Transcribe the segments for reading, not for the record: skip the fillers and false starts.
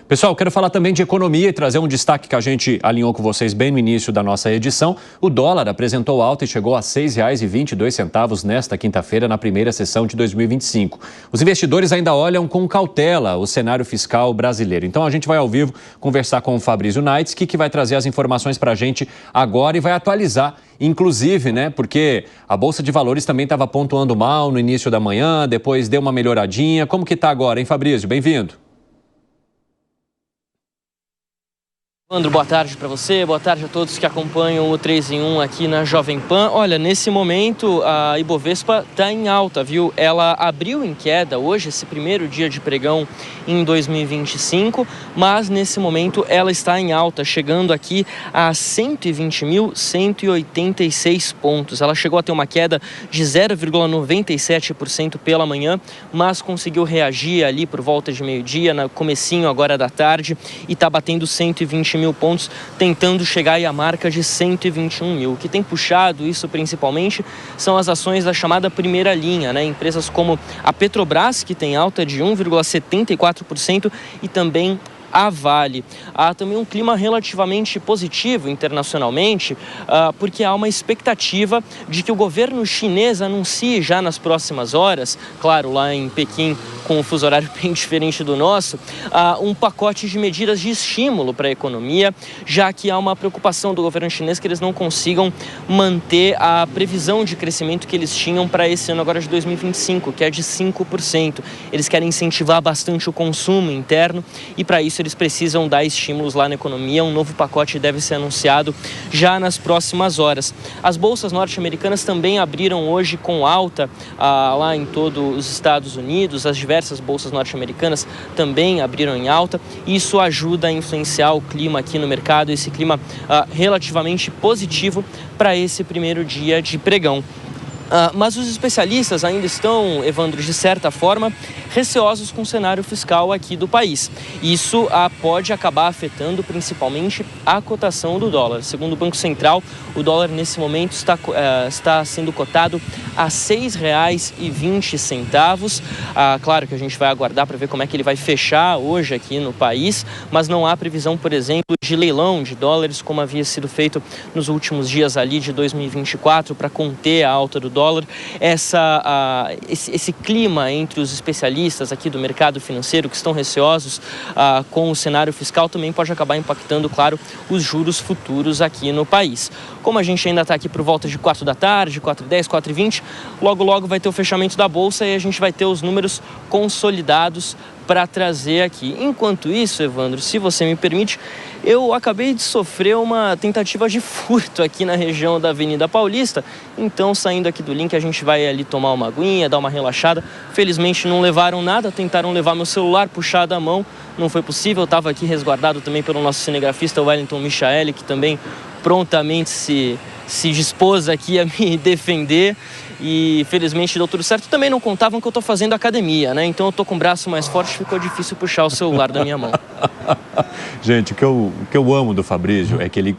Pessoal, quero falar também de economia e trazer um destaque que a gente alinhou com vocês bem no início da nossa edição. O dólar apresentou alta e chegou a R$ 6,22 nesta quinta-feira, na primeira sessão de 2025. Os investidores ainda olham com cautela o cenário fiscal brasileiro. Então a gente vai ao vivo conversar com o Fabrício Naitsky, que vai trazer as informações para a gente agora e vai atualizar, inclusive, né? Porque a Bolsa de Valores também estava pontuando mal no início da manhã, depois deu uma melhoradinha. Como que está agora, hein, Fabrício? Bem-vindo. Andro, boa tarde para você, boa tarde a todos que acompanham o 3 em 1 aqui na Jovem Pan. Olha, nesse momento a Ibovespa está em alta, viu? Ela abriu em queda hoje, esse primeiro dia de pregão em 2025, mas nesse momento ela está em alta, chegando aqui a 120.186 pontos. Ela chegou a ter uma queda de 0,97% pela manhã, mas conseguiu reagir ali por volta de meio-dia, no comecinho agora da tarde, e está batendo 120 mil pontos, tentando chegar aí à marca de 121 mil. O que tem puxado isso principalmente são as ações da chamada primeira linha, né? Empresas como a Petrobras, que tem alta de 1,74%, e também a Vale. Há também um clima relativamente positivo internacionalmente, porque há uma expectativa de que o governo chinês anuncie já nas próximas horas, claro, lá em Pequim, com um fuso horário bem diferente do nosso, um pacote de medidas de estímulo para a economia, já que há uma preocupação do governo chinês que eles não consigam manter a previsão de crescimento que eles tinham para esse ano agora de 2025, que é de 5%. Eles querem incentivar bastante o consumo interno e para isso eles precisam dar estímulos lá na economia. Um novo pacote deve ser anunciado já nas próximas horas. As bolsas norte-americanas também abriram hoje com alta lá em todos os Estados Unidos. As diversas bolsas norte-americanas também abriram em alta. Isso ajuda a influenciar o clima aqui no mercado, esse clima relativamente positivo para esse primeiro dia de pregão. Mas os especialistas ainda estão, Evandro, de certa forma, receosos com o cenário fiscal aqui do país. Isso pode acabar afetando principalmente a cotação do dólar. Segundo o Banco Central, o dólar nesse momento está sendo cotado a R$ 6,20. Claro que a gente vai aguardar para ver como é que ele vai fechar hoje aqui no país, mas não há previsão, por exemplo, de leilão de dólares, como havia sido feito nos últimos dias ali de 2024, para conter a alta do dólar. Esse clima entre os especialistas aqui do mercado financeiro que estão receosos com o cenário fiscal também pode acabar impactando, claro, os juros futuros aqui no país. Como a gente ainda está aqui por volta de 4 da tarde, 4h10, 4h20, logo vai ter o fechamento da Bolsa e a gente vai ter os números consolidados para trazer aqui. Enquanto isso, Evandro, se você me permite, eu acabei de sofrer uma tentativa de furto aqui na região da Avenida Paulista. Então, saindo aqui do link, a gente vai ali tomar uma aguinha, dar uma relaxada. Felizmente não levaram nada, tentaram levar meu celular, puxar da mão. Não foi possível, eu estava aqui resguardado também pelo nosso cinegrafista Wellington Michaeli, que também prontamente se dispôs aqui a me defender. E felizmente deu tudo certo. Também não contavam que eu tô fazendo academia, né? Então eu tô com o braço mais forte, ficou difícil puxar o celular da minha mão. Gente, o que eu amo do Fabrício é que ele,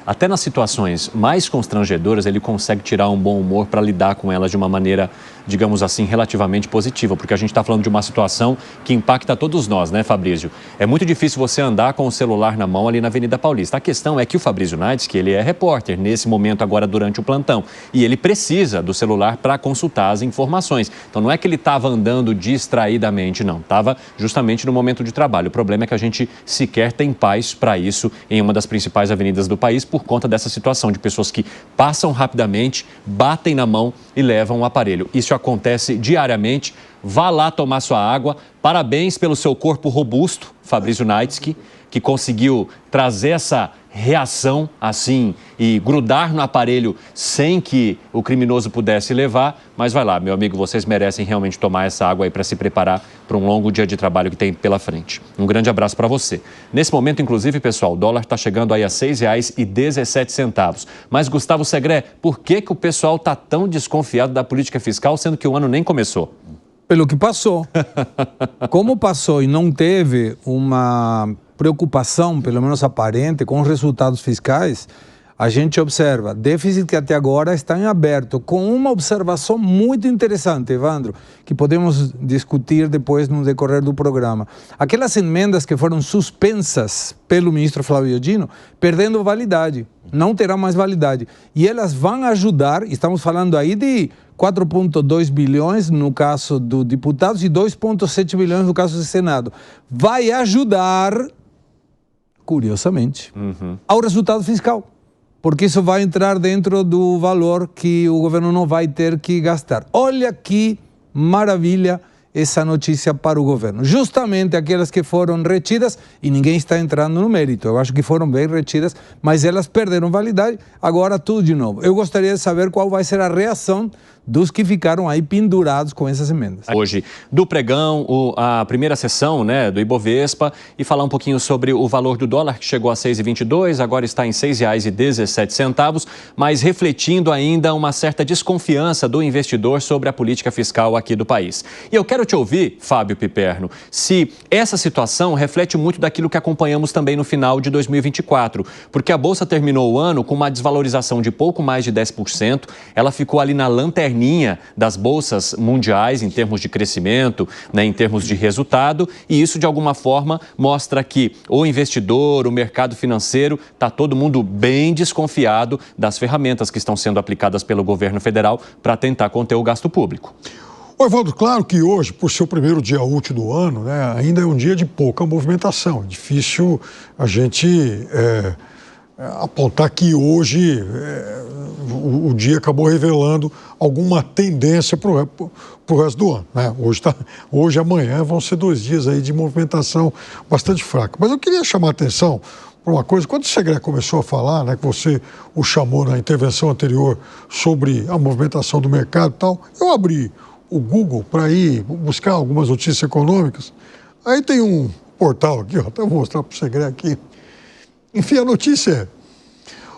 até nas situações mais constrangedoras, ele consegue tirar um bom humor para lidar com elas de uma maneira, digamos assim, relativamente positiva, porque a gente está falando de uma situação que impacta todos nós, né, Fabrício? É muito difícil você andar com o celular na mão ali na Avenida Paulista. A questão é que o Fabrício Naitsky, ele é repórter nesse momento agora durante o plantão e ele precisa do celular para consultar as informações. Então não é que ele estava andando distraidamente, não. Estava justamente no momento de trabalho. O problema é que a gente sequer tem paz para isso em uma das principais avenidas do país por conta dessa situação de pessoas que passam rapidamente, batem na mão e levam o aparelho. Isso acontece diariamente. Vá lá tomar sua água. Parabéns pelo seu corpo robusto, Fabrício Naitsky, que conseguiu trazer essa reação assim e grudar no aparelho sem que o criminoso pudesse levar. Mas vai lá, meu amigo, vocês merecem realmente tomar essa água aí para se preparar para um longo dia de trabalho que tem pela frente. Um grande abraço para você. Nesse momento, inclusive, pessoal, o dólar está chegando aí a R$ 6,17. Mas, Gustavo Segré, por que o pessoal está tão desconfiado da política fiscal, sendo que o ano nem começou? Pelo que passou. Como passou e não teve uma preocupação, pelo menos aparente, com os resultados fiscais, a gente observa déficit que até agora está em aberto, com uma observação muito interessante, Evandro, que podemos discutir depois no decorrer do programa. Aquelas emendas que foram suspensas pelo ministro Flávio Dino, perdendo validade, não terá mais validade. E elas vão ajudar, estamos falando aí de 4,2 bilhões no caso do deputados e 2,7 bilhões no caso do Senado. Vai ajudar, curiosamente, ao resultado fiscal. Porque isso vai entrar dentro do valor que o governo não vai ter que gastar. Olha que maravilha essa notícia para o governo. Justamente aquelas que foram retidas, e ninguém está entrando no mérito, eu acho que foram bem retidas, mas elas perderam validade, agora tudo de novo. Eu gostaria de saber qual vai ser a reação dos que ficaram aí pendurados com essas emendas. Hoje, do pregão, a primeira sessão, né, do Ibovespa, e falar um pouquinho sobre o valor do dólar, que chegou a 6,22, agora está em R$ 6,17, mas refletindo ainda uma certa desconfiança do investidor sobre a política fiscal aqui do país. E eu quero te ouvir, Fábio Piperno, se essa situação reflete muito daquilo que acompanhamos também no final de 2024, porque a Bolsa terminou o ano com uma desvalorização de pouco mais de 10%, ela ficou ali na lanterninha das bolsas mundiais em termos de crescimento, né, em termos de resultado, e isso de alguma forma mostra que o investidor, o mercado financeiro, está todo mundo bem desconfiado das ferramentas que estão sendo aplicadas pelo governo federal para tentar conter o gasto público. Ô, Evandro, claro que hoje, por ser o primeiro dia útil do ano, né, ainda é um dia de pouca movimentação. É difícil a gente apontar que hoje o dia acabou revelando alguma tendência para o resto do ano, né? Hoje e amanhã vão ser 2 dias aí de movimentação bastante fraca. Mas eu queria chamar a atenção para uma coisa. Quando o Segré começou a falar, né, que você o chamou na intervenção anterior sobre a movimentação do mercado e tal, eu abri o Google para ir buscar algumas notícias econômicas. Aí tem um portal aqui, ó, até vou mostrar para o Segré aqui. Enfim, a notícia é: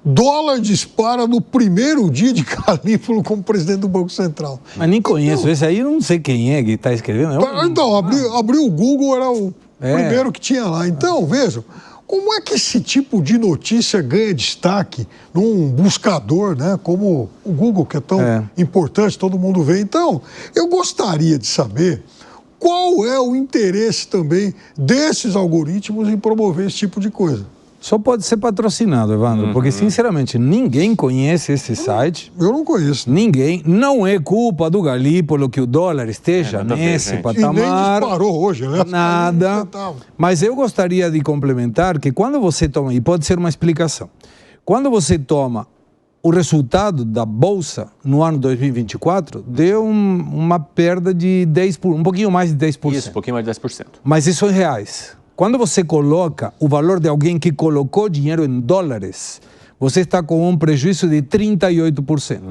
dólar dispara no primeiro dia de Calípolo como presidente do Banco Central. Mas nem conheço, esse aí eu não sei quem é que está escrevendo. Então, abri o Google, era o primeiro que tinha lá. Então, vejam, como é que esse tipo de notícia ganha destaque num buscador, né, como o Google, que é tão importante, todo mundo vê. Então, eu gostaria de saber qual é o interesse também desses algoritmos em promover esse tipo de coisa. Só pode ser patrocinado, Evandro, porque, sinceramente, ninguém conhece esse site. Eu não conheço. Ninguém. Não é culpa do Galípolo que o dólar esteja nesse patamar. E nem disparou hoje, né? Nada. Mas eu gostaria de complementar que quando você toma, e pode ser uma explicação, quando você toma o resultado da Bolsa no ano 2024, deu uma perda de 10%, um pouquinho mais de 10%. Isso, um pouquinho mais de 10%. Mas isso em reais. Quando você coloca o valor de alguém que colocou dinheiro em dólares, você está com um prejuízo de 38%.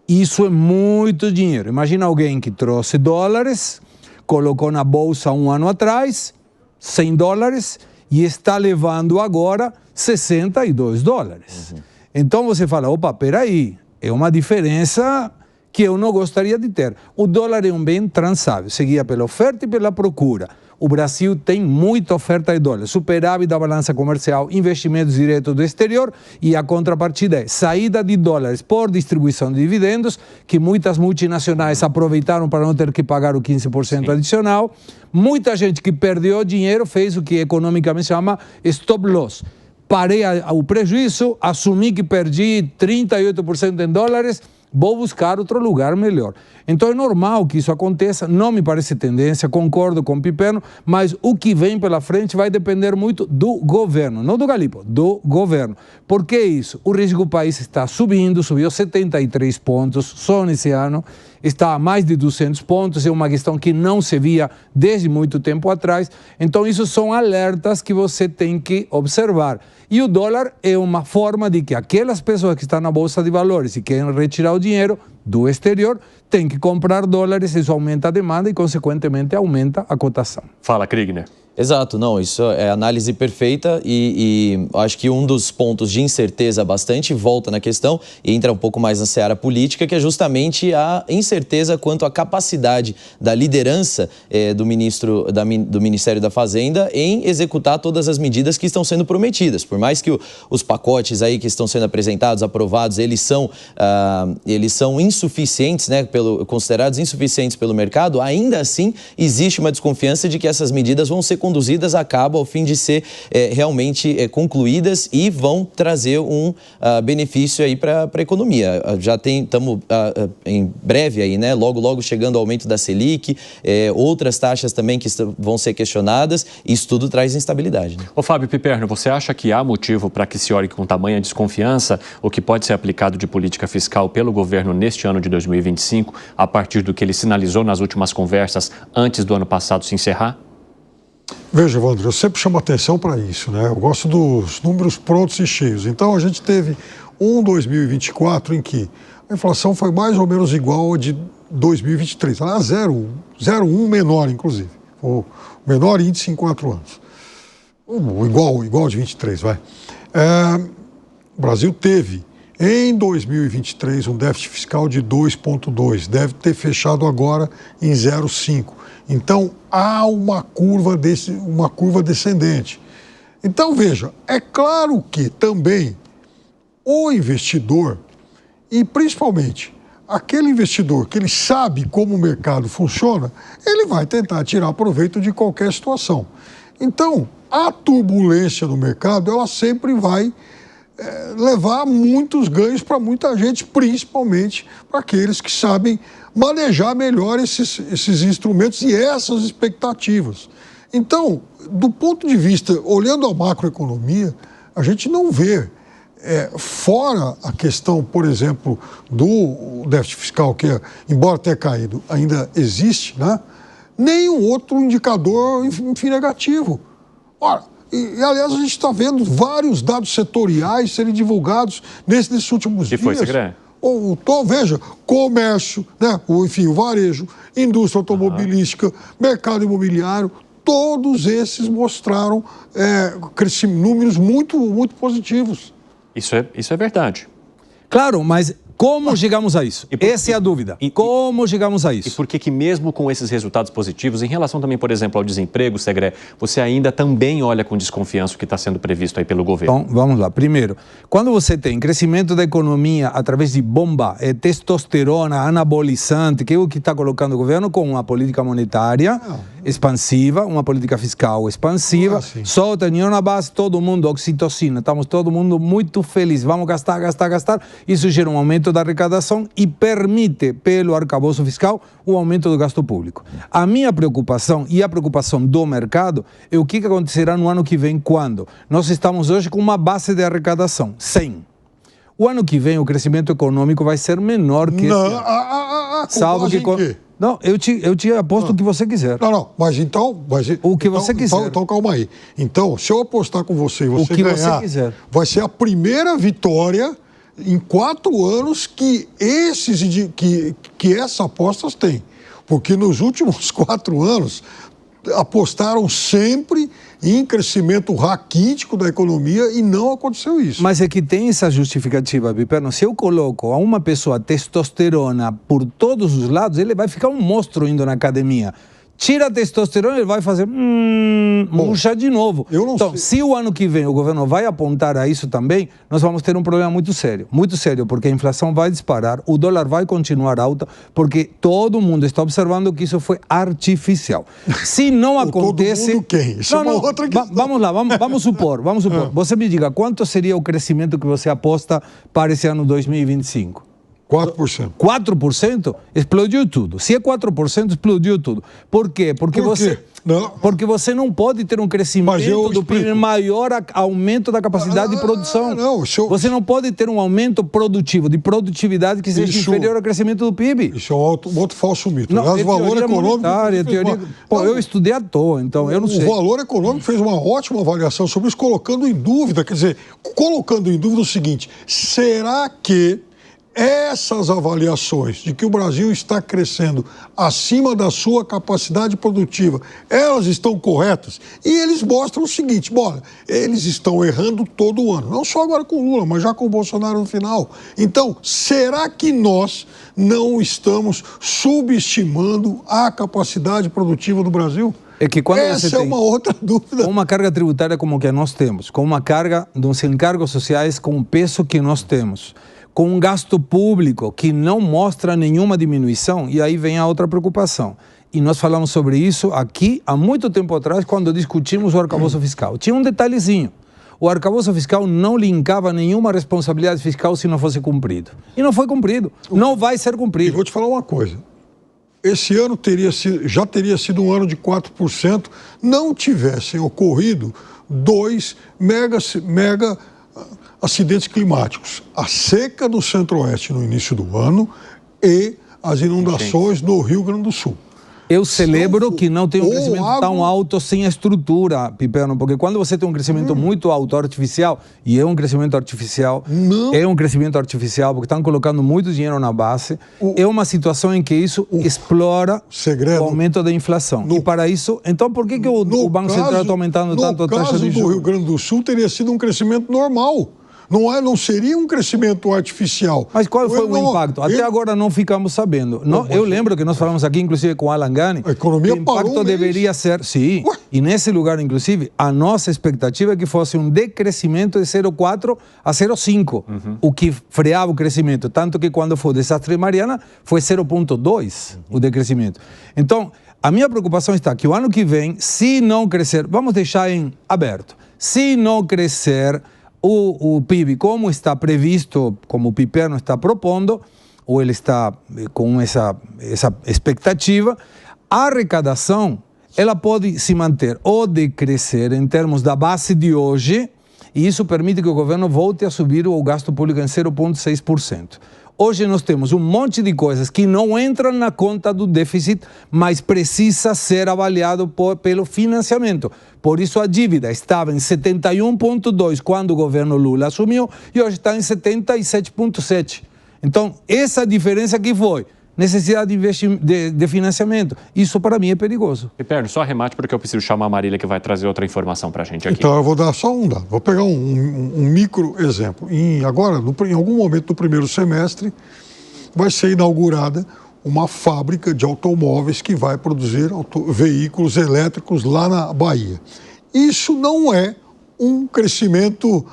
Isso é muito dinheiro. Imagina alguém que trouxe dólares, colocou na bolsa um ano atrás, 100 dólares, e está levando agora 62 dólares. Então você fala, opa, peraí, é uma diferença que eu não gostaria de ter. O dólar é um bem transável, seguia pela oferta e pela procura. O Brasil tem muita oferta de dólares, superávit da balança comercial, investimentos diretos do exterior, e a contrapartida é saída de dólares por distribuição de dividendos, que muitas multinacionais aproveitaram para não ter que pagar o 15% adicional. Muita gente que perdeu dinheiro fez o que economicamente se chama stop loss. Parei o prejuízo, assumi que perdi 38% em dólares, vou buscar outro lugar melhor. Então é normal que isso aconteça, não me parece tendência, concordo com o Piperno, mas o que vem pela frente vai depender muito do governo, não do Galípolo, do governo. Por que isso? O risco do país está subindo, subiu 73 pontos só nesse ano, está a mais de 200 pontos, é uma questão que não se via desde muito tempo atrás. Então isso são alertas que você tem que observar. E o dólar é uma forma de que aquelas pessoas que estão na Bolsa de Valores e querem retirar o dinheiro do exterior têm que comprar dólares, isso aumenta a demanda e, consequentemente, aumenta a cotação. Fala, Kriegner. Exato, não, isso é análise perfeita e acho que um dos pontos de incerteza bastante volta na questão e entra um pouco mais na seara política, que é justamente a incerteza quanto à capacidade da liderança do Ministério da Fazenda em executar todas as medidas que estão sendo prometidas. Por mais que os pacotes aí que estão sendo apresentados, aprovados, eles são insuficientes, né, considerados insuficientes pelo mercado, ainda assim existe uma desconfiança de que essas medidas vão ser conduzidas a cabo ao fim de ser realmente concluídas e vão trazer um benefício aí para a economia. Já estamos em breve aí, né? Logo chegando ao aumento da Selic, outras taxas também que vão ser questionadas, e isso tudo traz instabilidade. Né? Ô Fábio Piperno, você acha que há motivo para que se olhe com tamanha desconfiança o que pode ser aplicado de política fiscal pelo governo neste ano de 2025, a partir do que ele sinalizou nas últimas conversas antes do ano passado se encerrar? Veja, Evandro, eu sempre chamo atenção para isso, né? Eu gosto dos números prontos e cheios. Então, a gente teve 2024 em que a inflação foi mais ou menos igual a de 2023. Ela é 0,1 menor, inclusive. O menor índice em 4 anos. Igual de 23, vai. O Brasil teve, em 2023, um déficit fiscal de 2,2. Deve ter fechado agora em 0,5. Então, há uma curva descendente. Então, veja, é claro que também o investidor, e principalmente aquele investidor que ele sabe como o mercado funciona, ele vai tentar tirar proveito de qualquer situação. Então, a turbulência no mercado, ela sempre vai levar muitos ganhos para muita gente, principalmente para aqueles que sabem manejar melhor esses instrumentos e essas expectativas. Então, do ponto de vista, olhando a macroeconomia, a gente não vê, fora a questão, por exemplo, do déficit fiscal, que, embora tenha caído, ainda existe, né? Nenhum outro indicador, enfim, negativo. Ora, e aliás, a gente está vendo vários dados setoriais serem divulgados nesses últimos dias. Que foi, Segre? Veja, comércio, né? O varejo, indústria automobilística, mercado imobiliário, todos esses mostraram números muito, muito positivos. Isso é verdade. Claro, mas como chegamos a isso? Essa é a dúvida. Como chegamos a isso? E por que mesmo com esses resultados positivos, em relação também, por exemplo, ao desemprego, Segre, você ainda também olha com desconfiança o que está sendo previsto aí pelo governo? Então, vamos lá. Primeiro, quando você tem crescimento da economia através de bomba, testosterona, anabolizante, que é o que está colocando o governo com uma política monetária expansiva, uma política fiscal expansiva, só tem na base todo mundo oxitocina, estamos todo mundo muito feliz, vamos gastar, isso gera um aumento da arrecadação e permite, pelo arcabouço fiscal, o aumento do gasto público. A minha preocupação e a preocupação do mercado é o que acontecerá no ano que vem, quando nós estamos hoje com uma base de arrecadação, 100. O ano que vem o crescimento econômico vai ser menor que esse ano. Salvo que... Não, eu te aposto o que você quiser. Não, mas então... o que você quiser. Então, calma aí. Então, se eu apostar com você e você o que ganhar, você quiser. Vai ser a primeira vitória em 4 anos que essas apostas têm. Porque nos últimos 4 anos apostaram sempre em crescimento raquítico da economia e não aconteceu isso. Mas é que tem essa justificativa, Piperno. Se eu coloco a uma pessoa testosterona por todos os lados, ele vai ficar um monstro indo na academia. Tira a testosterona, ele vai fazer murcha de novo. Então, se o ano que vem o governo vai apontar a isso também, nós vamos ter um problema muito sério, porque a inflação vai disparar, o dólar vai continuar alto, porque todo mundo está observando que isso foi artificial. Se não acontece... Todo mundo quem? Isso é uma outra questão. Vamos lá, vamos supor. Você me diga, quanto seria o crescimento que você aposta para esse ano 2025? 4%. 4%? Explodiu tudo. Se é 4%, explodiu tudo. Por quê? Porque você não pode ter um crescimento do PIB maior aumento da capacidade de produção. Você não pode ter um aumento produtivo, de produtividade que seja inferior ao crescimento do PIB. Isso é um outro falso mito. Não, o valor econômico... eu estudei à toa, então eu não sei. O valor econômico fez uma ótima avaliação sobre isso, colocando em dúvida o seguinte, será que essas avaliações de que o Brasil está crescendo acima da sua capacidade produtiva, elas estão corretas? E eles mostram o seguinte, olha, eles estão errando todo ano, não só agora com o Lula, mas já com o Bolsonaro no final. Então, será que nós não estamos subestimando a capacidade produtiva do Brasil? É que quando essa você é tem uma outra dúvida. Com uma carga tributária como que nós temos, com uma carga dos encargos sociais com o peso que nós temos, com um gasto público que não mostra nenhuma diminuição, e aí vem a outra preocupação. E nós falamos sobre isso aqui há muito tempo atrás, quando discutimos o arcabouço fiscal. Tinha um detalhezinho. O arcabouço fiscal não linkava nenhuma responsabilidade fiscal se não fosse cumprido. E não foi cumprido. Não vai ser E cumprido. vou te falar uma coisa. Esse ano já teria sido um ano de 4%, não tivessem ocorrido 2 mega acidentes climáticos. A seca do Centro-Oeste no início do ano e as inundações do Rio Grande do Sul. Eu celebro que não tem um crescimento ou tão alto sem a estrutura, Piperno, porque quando você tem um crescimento muito alto, artificial, e é um crescimento artificial, porque estão colocando muito dinheiro na base, é uma situação em que isso explora o aumento da inflação. E para isso, então por que o Banco Central está aumentando tanto a taxa de juros? No caso do Rio Grande do Sul, teria sido um crescimento normal. Não seria um crescimento artificial. Mas qual foi o impacto? Até agora não ficamos sabendo. Eu lembro que nós falamos aqui, inclusive, com Alan Gani, a economia que o impacto deveria ser... Sim, e nesse lugar, inclusive, a nossa expectativa é que fosse um decrescimento de 0,4 a 0,5, o que freava o crescimento. Tanto que quando foi o desastre de Mariana, foi 0,2 o decrescimento. Então, a minha preocupação está que o ano que vem, se não crescer, vamos deixar em aberto, se não crescer o PIB, como está previsto, como o Piperno está propondo, ou ele está com essa expectativa, a arrecadação ela pode se manter ou decrescer em termos da base de hoje, e isso permite que o governo volte a subir o gasto público em 0,6%. Hoje nós temos um monte de coisas que não entram na conta do déficit, mas precisa ser avaliado pelo financiamento. Por isso a dívida estava em 71,2 quando o governo Lula assumiu e hoje está em 77,7. Então, essa diferença que foi necessidade de financiamento. Isso para mim é perigoso. Piperno, só arremate porque eu preciso chamar a Marília que vai trazer outra informação para a gente aqui. Então eu vou dar só um dado. Vou pegar um micro exemplo. Em algum momento do primeiro semestre, vai ser inaugurada uma fábrica de automóveis que vai produzir veículos elétricos lá na Bahia. Isso não é um crescimento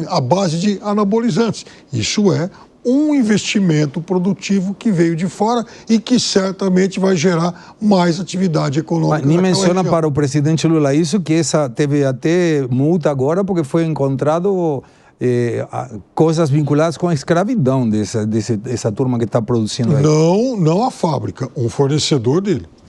à base de anabolizantes. Isso é um investimento produtivo que veio de fora e que certamente vai gerar mais atividade econômica. Nem menciona para o presidente Lula isso, que teve até multa agora porque foi encontrado coisas vinculadas com a escravidão dessa turma que está produzindo aí. Não a fábrica, um fornecedor dele.